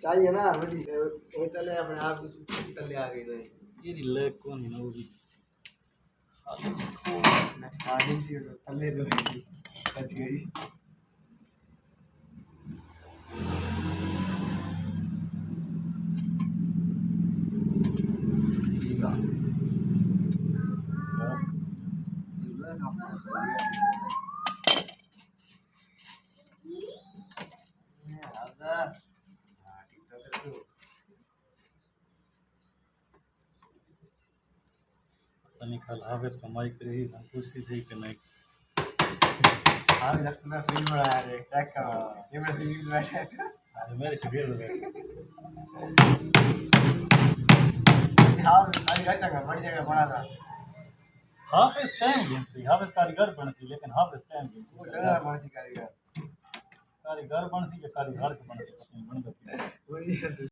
चाहिए ना बड़ी वो चले अपने आप तले आ गई तो ये ले कौन है वो भी आगे सी तले दो बच गई निकल हाफिज कमाई करी संतुष्टि थी कि नहीं हाँ लगता है फिल्म बनाया रे ट्रैक का ये मैं फिल्म बैठा अरे मेरे शेड्यूल में हाँ अभी घर चंगा बड़ी जगह बना था हाफिज टाइम गेम से हाफिज कारीगर बनती लेकिन हाफिज टाइम गेम वो जगह मानसी कारीगर कारीगर बनती के कारीगर के बनती पत्नी बन गई